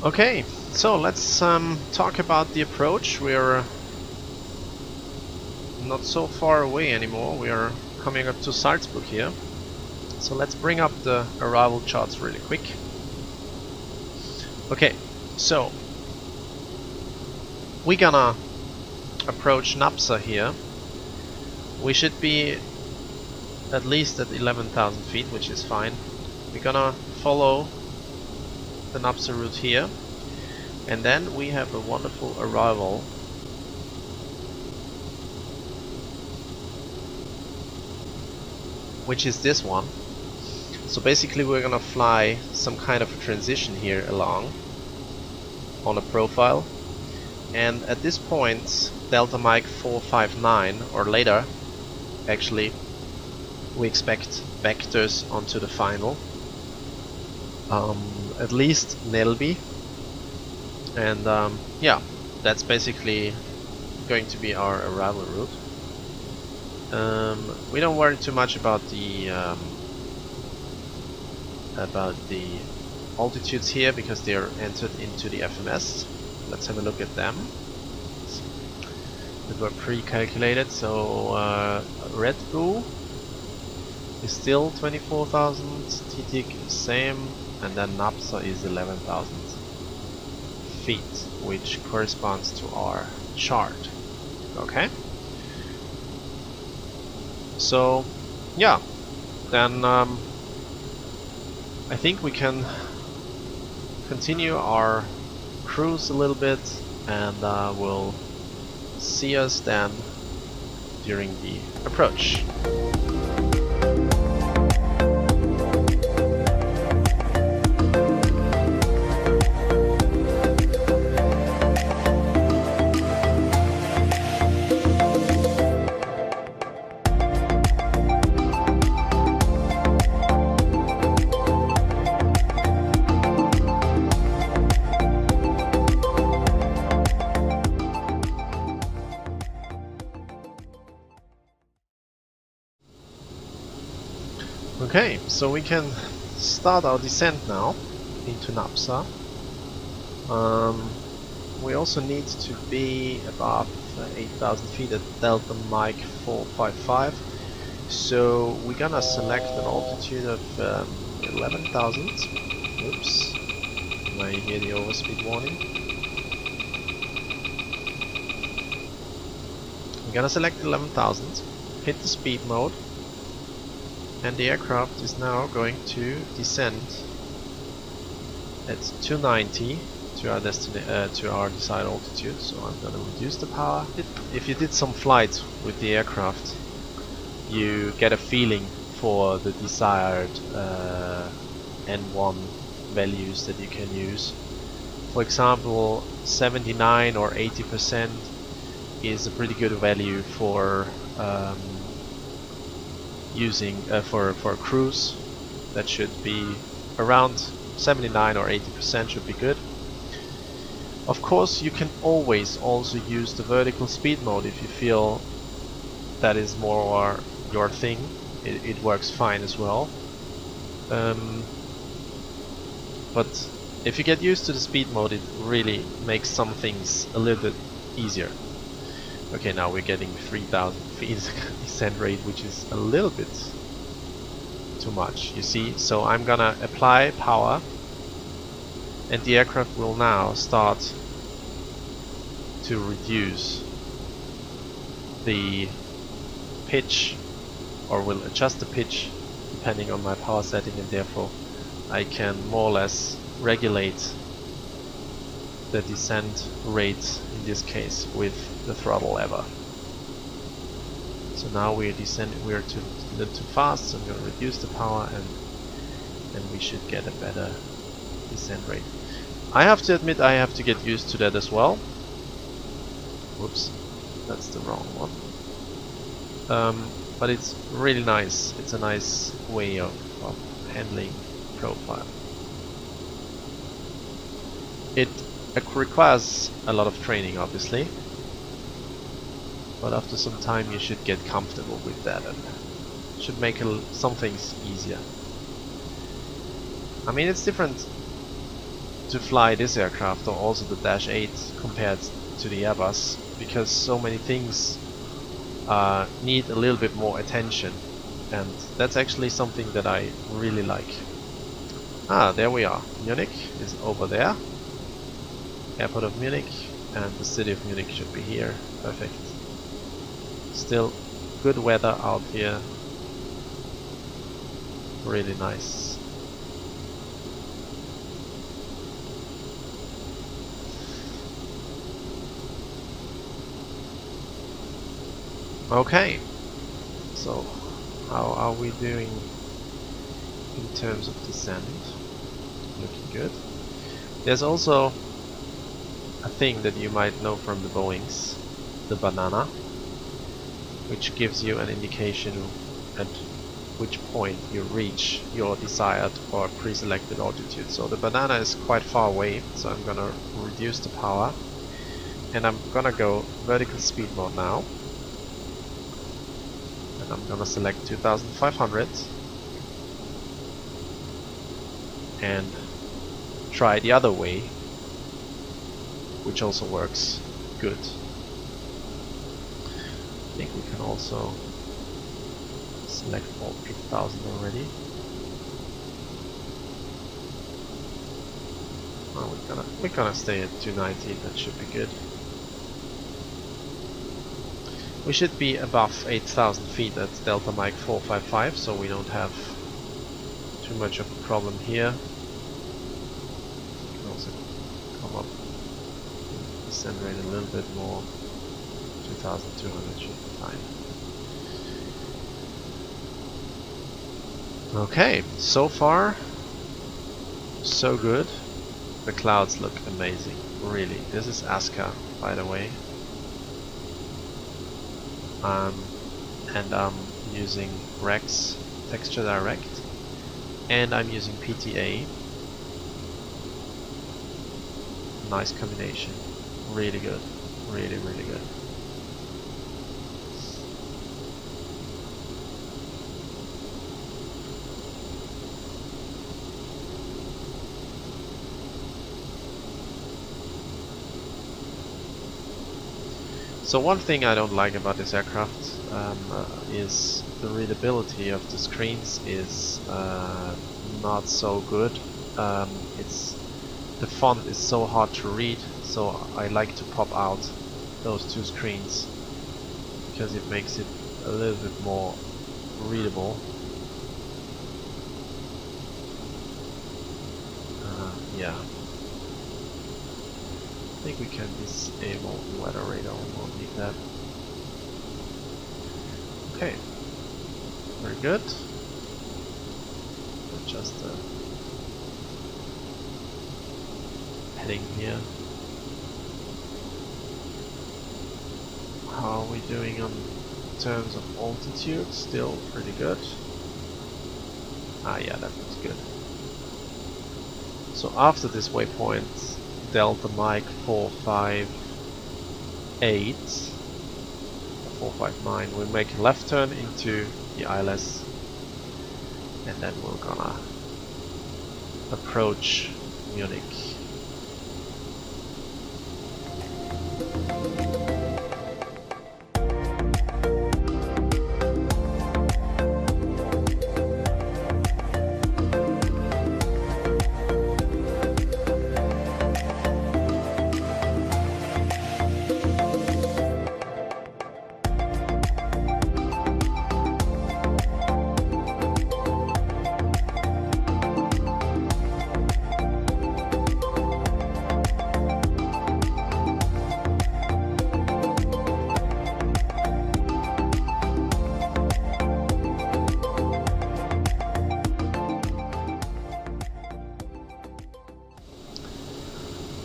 Okay, so let's talk about the approach. We're not so far away anymore. We are coming up to Salzburg here. So let's bring up the arrival charts really quick. Okay, so we're gonna approach Napsa here. We should be at least at 11,000 feet, which is fine. We're gonna follow the Napsa route here, and then we have a wonderful arrival which is this one. So basically we're gonna fly some kind of a transition here along on a profile, and at this point Delta Mike 459 or later actually we expect vectors onto the final, at least Nelby, and yeah, that's basically going to be our arrival route. We don't worry too much about the altitudes here because they are entered into the FMS. Let's have a look at them. That were pre-calculated. So Red Bull is still 24,000, TTIC same, and then Napsa is 11,000 feet, which corresponds to our chart. Okay. So yeah, then I think we can continue our cruise a little bit, and we'll see us then during the approach. Okay, so we can start our descent now into Napsa. We also need to be above 8,000 feet at Delta Mike 455. So we're gonna select an altitude of 11,000. Oops, now you hear the overspeed warning. We're gonna select 11,000, hit the speed mode, and the aircraft is now going to descend at 290 to our to our desired altitude. So I'm going to reduce the power. If you did some flights with the aircraft, you get a feeling for the desired N1 values that you can use. For example, 79 or 80% is a pretty good value for using for a cruise. That should be around 79 or 80% should be good. Of course, you can always also use the vertical speed mode if you feel that is more your thing. It works fine as well. But if you get used to the speed mode, it really makes some things a little bit easier. Okay, now we're getting 3,000 feet descent rate, which is a little bit too much, you see. So I'm gonna apply power, and the aircraft will now start to reduce the pitch, or will adjust the pitch depending on my power setting, and therefore I can more or less regulate the descent rate in this case with the throttle lever. So now we're descending, we're a little too fast, so I'm going to reduce the power, and then we should get a better descent rate. I have to admit I have to get used to that as well. Whoops, that's the wrong one. But it's really nice. It's a nice way of handling profile. It requires a lot of training, obviously, but after some time you should get comfortable with that, and should make some things easier. I mean, it's different to fly this aircraft, or also the Dash 8, compared to the Airbus, because so many things need a little bit more attention, and that's actually something that I really like. Ah, there we are. Munich is over there. Airport of Munich, and the city of Munich should be here. Perfect. Still good weather out here. Really nice. Okay, so how are we doing in terms of descent? Looking good. There's also a thing that you might know from the Boeings, the banana, which gives you an indication at which point you reach your desired or pre-selected altitude. So the banana is quite far away, so I'm gonna reduce the power, and I'm gonna go vertical speed mode now. And I'm gonna select 2500 and try the other way, which also works good. I think we can also select all 8000 already. Oh, we're gonna stay at 290. That should be good. We should be above 8000 feet at Delta Mike 455, so we don't have too much of a problem here. We can also come up, descend rate a little bit more. 2200 should be fine. Okay, so far so good. The clouds look amazing, really. This is ASCA, by the way. And I'm using Rex Texture Direct, and I'm using PTA. Nice combination, really good, really good. So one thing I don't like about this aircraft is the readability of the screens is not so good. The font is so hard to read, so I like to pop out those two screens because it makes it a little bit more readable. Yeah. I think we can disable weather radar, we won't need that. Okay, very good. Adjust the heading here. How are we doing on terms of altitude? Still pretty good. Ah yeah, that looks good. So after this waypoint, Delta Mike 458, 459, we'll make a left turn into the ILS, and then we're gonna approach Munich.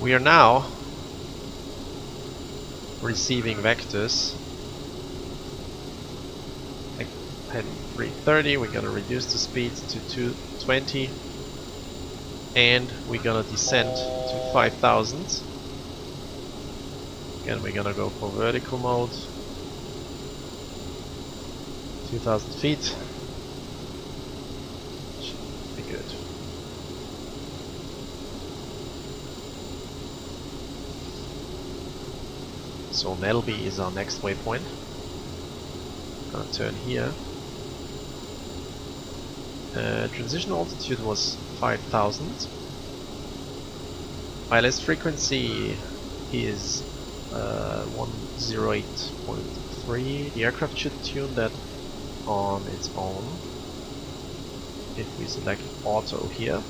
We are now receiving vectors. Heading 330, we're gonna reduce the speed to 220, and we're gonna descend to 5000. Again, we're gonna go for vertical mode, 2000 feet. Should be good. So Nelby is our next waypoint. Gonna turn here. Transition altitude was 5000. ILS frequency is 108.3. The aircraft should tune that on its own if we select auto here.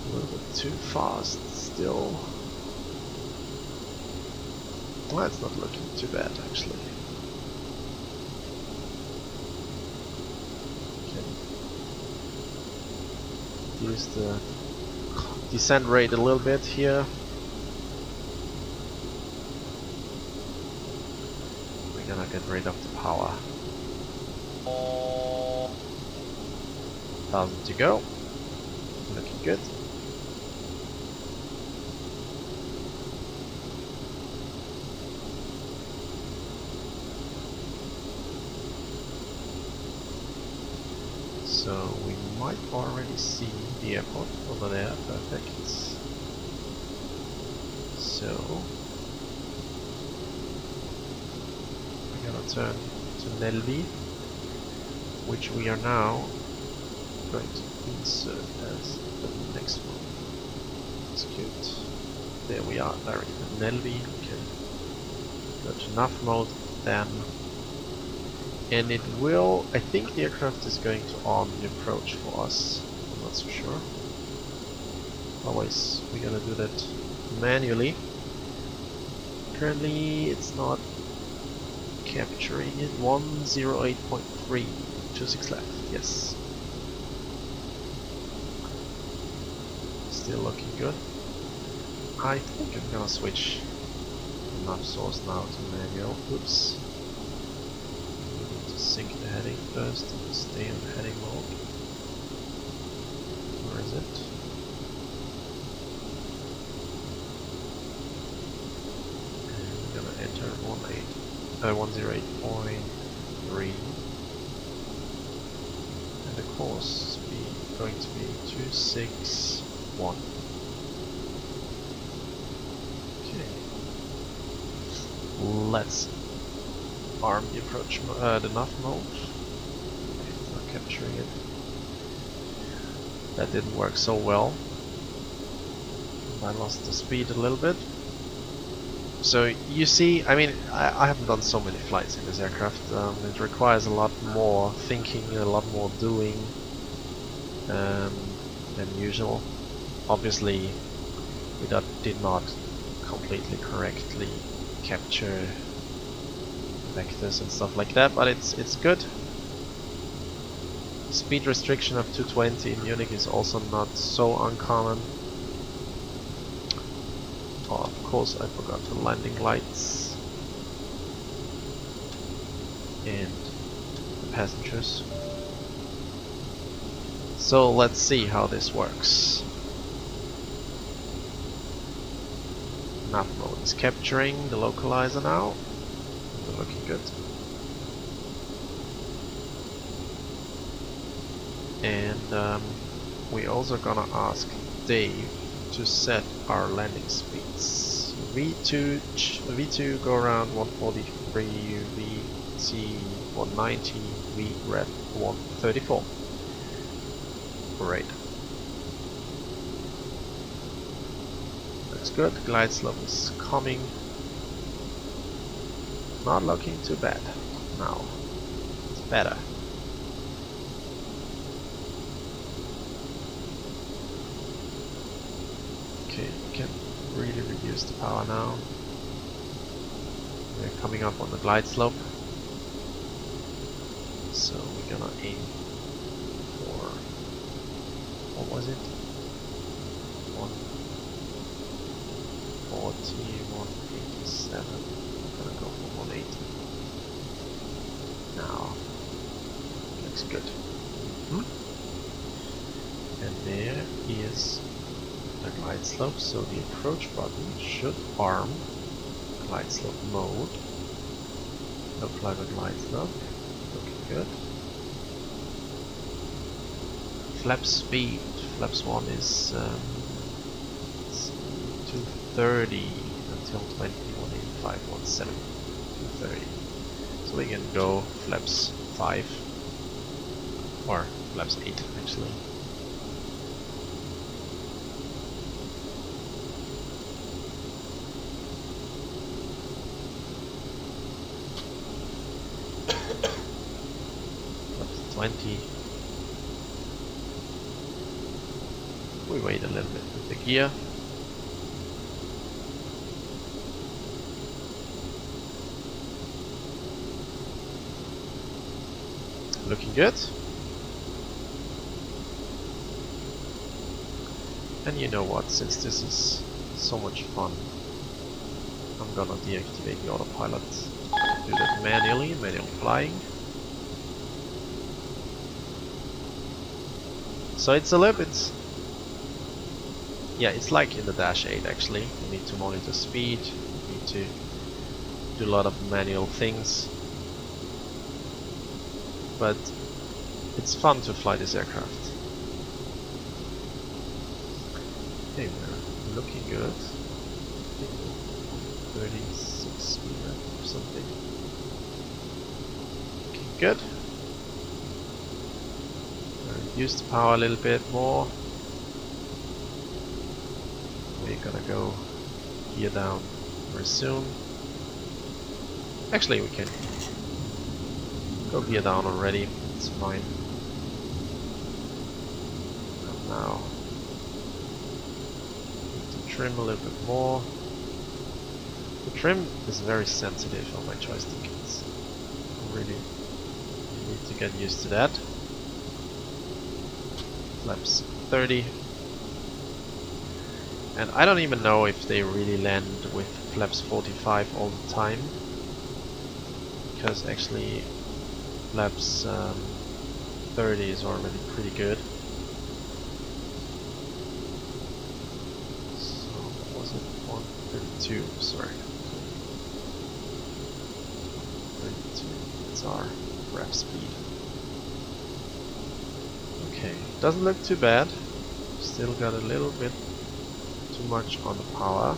A little bit too fast still. Well, it's not looking too bad actually. Reduce the descent rate a little bit here. We're gonna get rid of the power. 1000 to go. Looking good. So we might already see the airport over there. Perfect. So we're gonna turn to Nelvi, which we are now going to insert as the next one. Execute. There we are, there in Nelvi. We can go to nav mode then. And it will, I think the aircraft is going to arm the approach for us. I'm not so sure. Otherwise, we're gonna do that manually. Currently, it's not capturing it. 108.3, 26 left, yes. Still looking good. I think I'm gonna switch the nav source now to manual. Oops. Sync the heading first and stay on heading mode. Where is it? And we're gonna enter 108.3, and the course speed going to be 261. Okay. Let's arm the approach, the nav mode. It's not capturing it. That didn't work so well. I lost the speed a little bit. So you see, I mean, I haven't done so many flights in this aircraft. It requires a lot more thinking, a lot more doing than usual. Obviously, we did not completely correctly capture vectors and stuff like that, but it's good. Speed restriction of 220 in Munich is also not so uncommon. Oh, of course I forgot the landing lights and the passengers. So let's see how this works. Nav mode is capturing the localizer now. Looking good. And we also gonna ask Dave to set our landing speeds. V2 go around 143, VT 190, VREP 134. Great. That's good. Glide slope is coming. Not looking too bad now. It's better. Okay, we can really reduce the power now. We're coming up on the glide slope. So we're gonna aim for, what was it? 140, 187. I'm gonna go for 180. Now, looks good. And there is the glide slope, so the approach button should arm glide slope mode. Apply the glide slope. Looking good. Flap speed. Flaps 1 is 2 230 until 218517 230. So we can go flaps 5 or flaps 8 actually. Flaps 20. We wait a little bit with the gear. Looking good. And you know what, since this is so much fun, I'm gonna deactivate the autopilot. Do that manually, manual flying. So it's a little bit, yeah, it's like in the Dash 8 actually. You need to monitor speed, you need to do a lot of manual things. But it's fun to fly this aircraft. Okay, we're looking good. 36 speed or something. Looking good. Reduce the power a little bit more. We're gonna go gear down very soon. Actually, we can go gear down already. It's fine. And now need to trim a little bit more. The trim is very sensitive on my joystick. It's really need to get used to that. Flaps 30. And I don't even know if they really land with flaps 45 all the time, because actually flaps 30 is already pretty good. So what was it? 132, sorry. 32, that's our rep speed. Okay, doesn't look too bad. Still got a little bit too much on the power.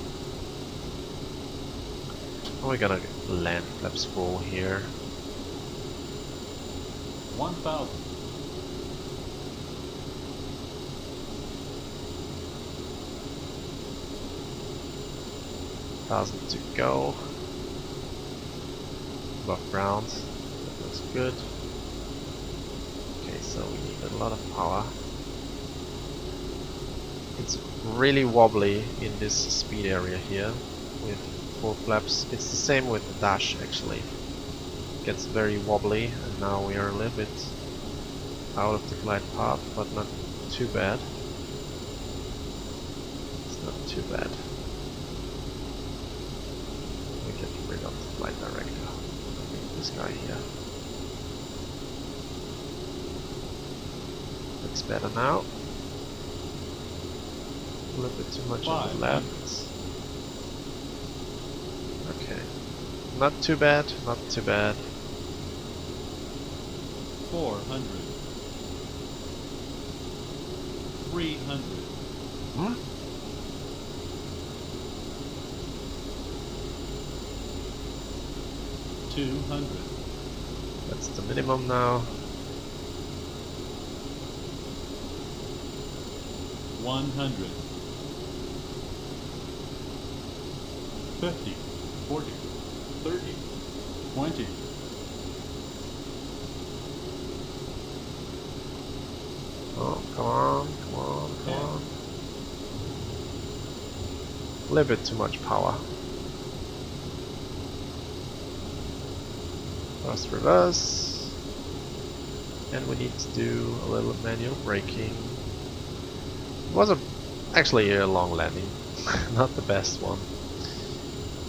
Oh, we're gonna land flaps full here. 1000. Thousand to go. Above ground. That looks good. Okay, so we need a lot of power. It's really wobbly in this speed area here with full flaps. It's the same with the Dash actually. It gets very wobbly, and now we are a little bit out of the glide path, but not too bad. It's not too bad. We get rid of the flight director. I think this guy here. Looks better now. A little bit too much on the left. Okay. Not too bad, not too bad. 400. 300. Hmm? 200. That's the minimum now. 100. 50, 40, 30, 20. Oh, come on, come on, come on. A little bit too much power. Fast reverse. And we need to do a little manual braking. It was actually a long landing. Not the best one.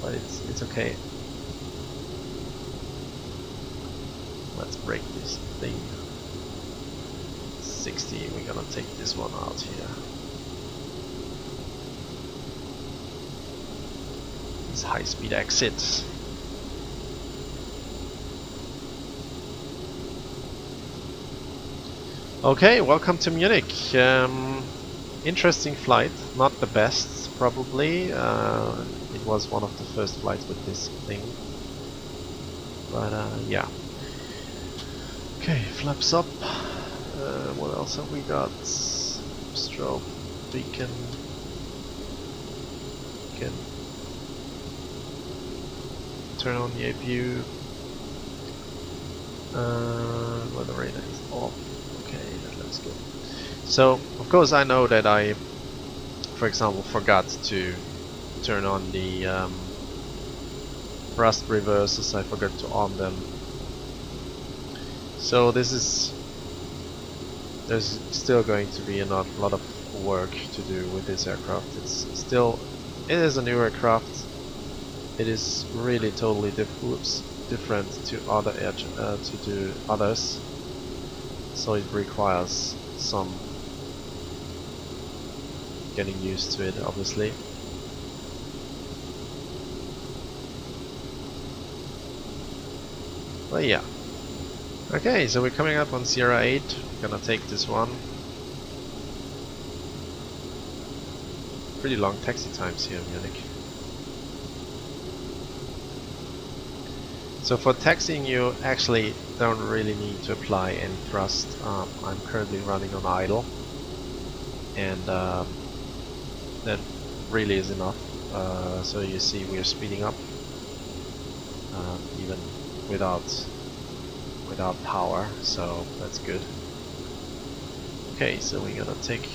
But it's okay. Let's break this thing. 60, we're gonna take this one out here. This high-speed exit. Okay, welcome to Munich. Interesting flight, not the best. probably. It was one of the first flights with this thing. But yeah. Okay, flaps up. What else have we got? Strobe, beacon. Can turn on the APU. Weather radar is off. Okay, that looks good. So, of course, I know that I, for example, forgot to turn on the thrust reversers. I forgot to on them. So there's still going to be a lot of work to do with this aircraft. It is a new aircraft. It is really totally different to others. So it requires some getting used to it, obviously. But yeah. Okay, so we're coming up on Sierra 8. We're gonna take this one. Pretty long taxi times here in Munich. So for taxiing you actually don't really need to apply any thrust. I'm currently running on idle, and that really is enough. So you see we are speeding up even without power, so that's good. Okay, so we're gonna take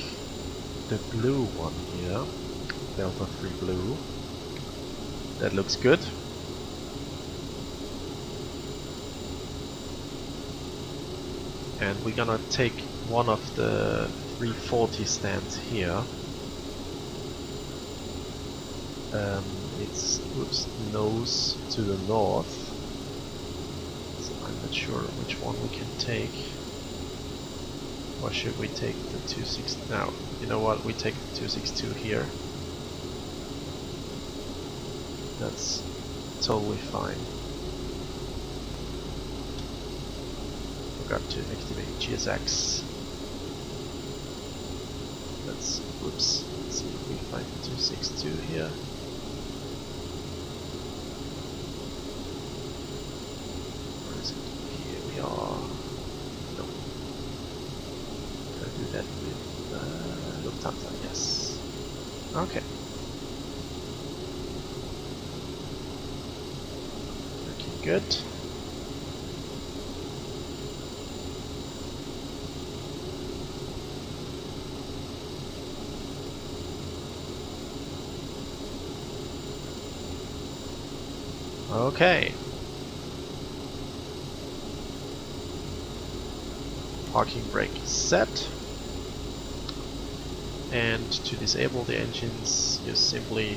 the blue one here, Delta 3 blue. That looks good. And we're gonna take one of the 340 stands here. It's nose to the north. I'm not sure which one we can take. Or should we take the 26? Now, you know what? We take the 262 here. That's totally fine. Forgot to activate GSX. Let's see if we find the 262 here. Here we are. No. Gonna do that with Lufthansa, yes. Okay. Looking good. Okay. Parking brake set. And to disable the engines, you simply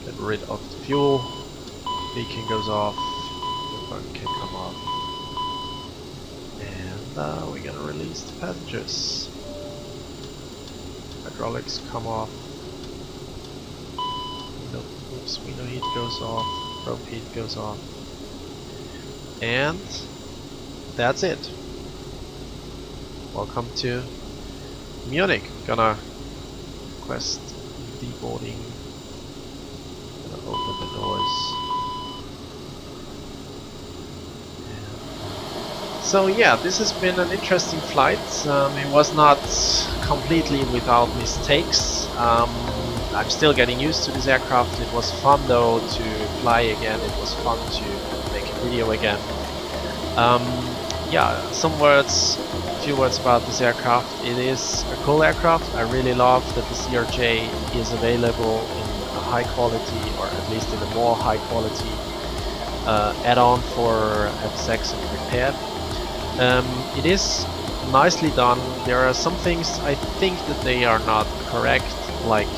get rid of the fuel. Beacon goes off. The bug can come off. And we're gonna release the passengers. Hydraulics come off. Window heat goes off, probe heat goes off, and that's it. Welcome to Munich. Gonna request deboarding. Gonna open the doors. So yeah, this has been an interesting flight. It was not completely without mistakes. I'm still getting used to this aircraft. It was fun though to fly again. It was fun to make a video again. Yeah, a few words about this aircraft. It is a cool aircraft. I really love that the CRJ is available in a high quality, or at least in a more high quality add-on for F6 and repaired. It is nicely done. There are some things I think that they are not correct, like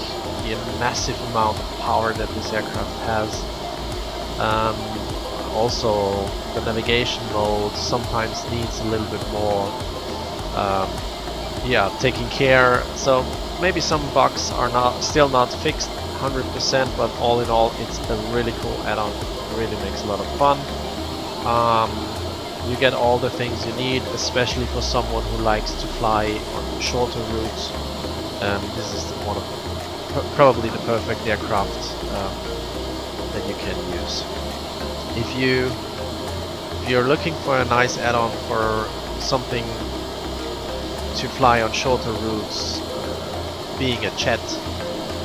the massive amount of power that this aircraft has. Also, the navigation mode sometimes needs a little bit more taking care. So maybe some bugs are still not fixed 100%, but all in all, it's a really cool add-on. It really makes a lot of fun. You get all the things you need, especially for someone who likes to fly on shorter routes. This is one of probably the perfect aircraft that you can use. If you're looking for a nice add-on for something to fly on shorter routes, being a jet,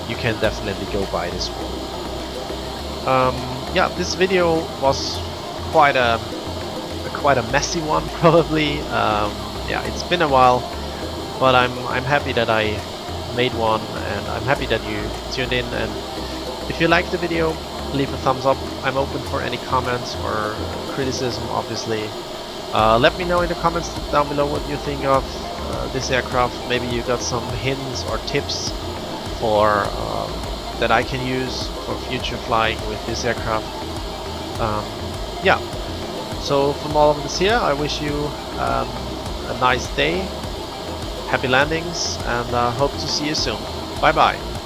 you can definitely go buy this one. Yeah, this video was quite a messy one, probably. Yeah, it's been a while, but I'm happy that I made one, and I'm happy that you tuned in. And if you liked the video, leave a thumbs up. I'm open for any comments or criticism, obviously. Let me know in the comments down below what you think of this aircraft. Maybe you got some hints or tips for that I can use for future flying with this aircraft. Yeah, so from all of us here, I wish you a nice day, happy landings, and hope to see you soon. Bye bye.